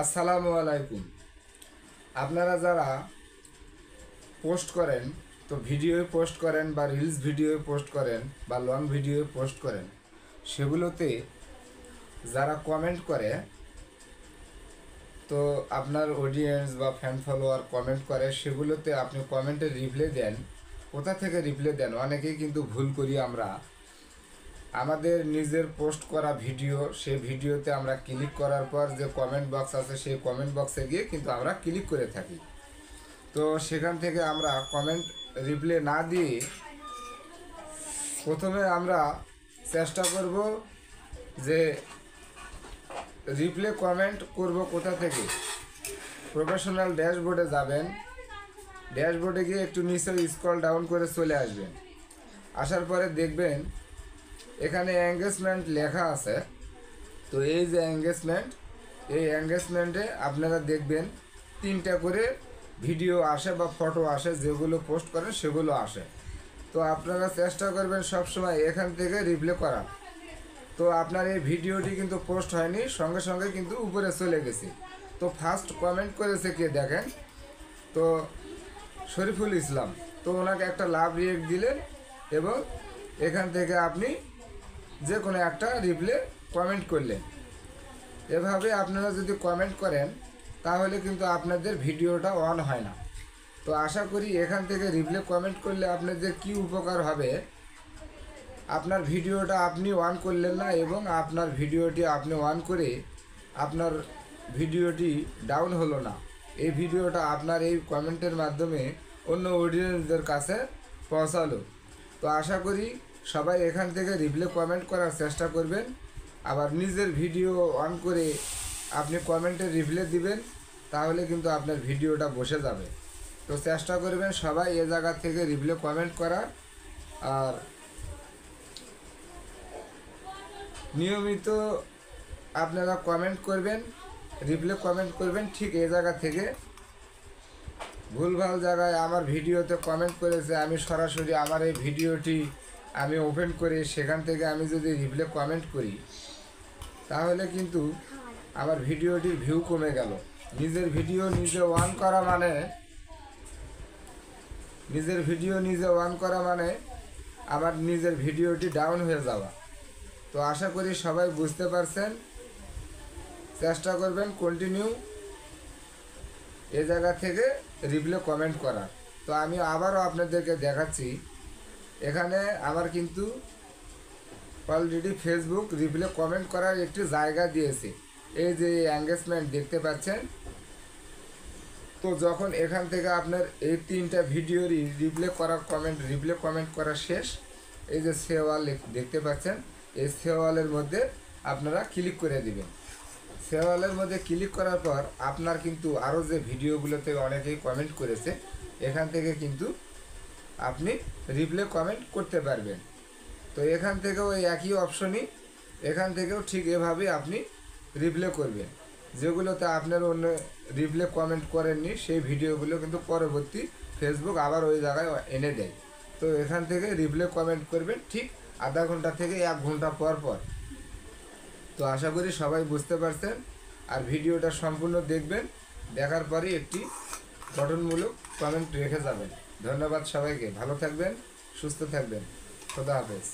আসসালামু আলাইকুম। আপনারা যারা পোস্ট করেন, তো ভিডিও পোস্ট করেন বা রিলস ভিডিও পোস্ট করেন বা লং ভিডিও পোস্ট করেন, সেগুলোতে যারা কমেন্ট করে, তো আপনার অডিয়েন্স বা ফ্যান ফলোয়ার কমেন্ট করে, সেগুলোতে আপনি কমেন্টে রিপ্লাই দেন। কোথা থেকে রিপ্লাই দেন? অনেকেই কিন্তু ভুল করি আমরা। আমাদের নিজের পোস্ট করা ভিডিও, সেই ভিডিওতে আমরা ক্লিক করার পর যে কমেন্ট বক্স আছে, সেই কমেন্ট বক্সে গিয়ে কিন্তু আমরা ক্লিক করে থাকি। তো সেখান থেকে আমরা কমেন্ট রিপ্লাই না দিয়ে প্রথমে আমরা চেষ্টা করব যে রিপ্লাই কমেন্ট করব কোথা থেকে। প্রফেশনাল ড্যাশবোর্ডে যাবেন, ড্যাশবোর্ডে গিয়ে একটু নিচে স্ক্রল ডাউন করে চলে আসবেন। আসার পরে দেখবেন এখানে এঙ্গেজমেন্ট লেখা আছে। তো এই যে এঙ্গেজমেন্ট, এই এঙ্গেজমেন্টে আপনারা দেখবেন 3টা করে ভিডিও আসে বা ফটো আসে, যেগুলো পোস্ট করেন সেগুলো আসে। তো আপনারা চেষ্টা করবেন সবসময় এখান থেকে রিপ্লাই করার। তো আপনার এই ভিডিওটি কিন্তু পোস্ট হয়নি, সঙ্গে সঙ্গে কিন্তু উপরে চলে গেছে। তো ফার্স্ট কমেন্ট করেছে কে দেখেন, তো শরীফুল ইসলাম। তো ওনাকে একটা লাভ রিয়েক্ট দিলেন এবং এখান থেকে আপনি যে কোনো একটা রিপ্লাই কমেন্ট করলেন। এভাবে আপনারা যদি কমেন্ট করেন তাহলে কিন্তু আপনাদের ভিডিওটা অন হয় না। তো আশা করি এখান থেকে রিপ্লাই কমেন্ট করলে আপনাদের কি উপকার হবে। আপনার ভিডিওটা আপনি অন করলেন না এবং আপনার ভিডিওটি আপনি অন করে আপনার ভিডিওটি ডাউন হলো না। এই ভিডিওটা আপনার এই কমেন্টের মাধ্যমে অন্য অডিয়েন্সদের কাছে পৌঁছালো। তো আশা করি সবাই এখান থেকে রিপ্লাই কমেন্ট করার চেষ্টা করবেন। আবার নিজের ভিডিও অন করে আপনি কমেন্টে রিপ্লাই দিবেন, তাহলে কিন্তু আপনার ভিডিওটা বসে যাবে। তো চেষ্টা করবেন সবাই এ জায়গা থেকে রিপ্লাই কমেন্ট করার। আর নিয়মিত আপনারা কমেন্ট করবেন, রিপ্লাই কমেন্ট করবেন। ঠিক এই জায়গা থেকে ভুলভাল জায়গায় আমার ভিডিওতে কমেন্ট করেছে, আমি সরাসরি আমার এই ভিডিওটি আমি ওপেন করে সেখান থেকে আমি যদি রিপ্লাই কমেন্ট করি, তাহলে কিন্তু আমার ভিডিওটির ভিউ কমে গেল। নিজের ভিডিও নিজে অন করা মানে আমার নিজের ভিডিওটি ডাউন হয়ে যাওয়া। তো আশা করি সবাই বুঝতে পারছেন। চেষ্টা করবেন কন্টিনিউ এ জায়গা থেকে রিপ্লাই কমেন্ট করার। তো আমি আবারও আপনাদেরকে দেখাচ্ছি, এখানে আমার কিন্তু অলরেডি ফেসবুক রিপ্লাই কমেন্ট করার একটি জায়গা দিয়েছে। এই যে এঙ্গেজমেন্ট দেখতে পাচ্ছেন। তো যখন এখান থেকে আপনার এই 3টা ভিডিওরই রিপ্লাই কমেন্ট করা শেষ, এই যে সেওয়াল দেখতে পাচ্ছেন, এই সেওয়ালের মধ্যে আপনারা ক্লিক করে দিবেন। সেওয়ালের মধ্যে ক্লিক করার পর আপনার কিন্তু আরও যে ভিডিওগুলোতে অনেকেই কমেন্ট করেছে, এখান থেকে কিন্তু আপনি রিপ্লাই কমেন্ট করতে পারবেন। তো এখান থেকেও এই একই অপশনই, এখান থেকেও ঠিক এভাবেই আপনি রিপ্লাই করবেন। যেগুলোতে আপনার অন্য রিপ্লাই কমেন্ট করেননি, সেই ভিডিওগুলো কিন্তু পরবর্তী ফেসবুক আবার ওই জায়গায় এনে দেয়। তো এখান থেকে রিপ্লাই কমেন্ট করবেন ঠিক আধা ঘন্টা থেকে 1 ঘন্টা পর পর। তো আশা করি সবাই বুঝতে পারছেন। আর ভিডিওটা সম্পূর্ণ দেখবেন, দেখার পরে একটি গঠনমূলক কমেন্ট রেখে যাবেন। ধন্যবাদ সবাইকে। ভালো থাকবেন, সুস্থ থাকবেন। খোদা হাফেজ।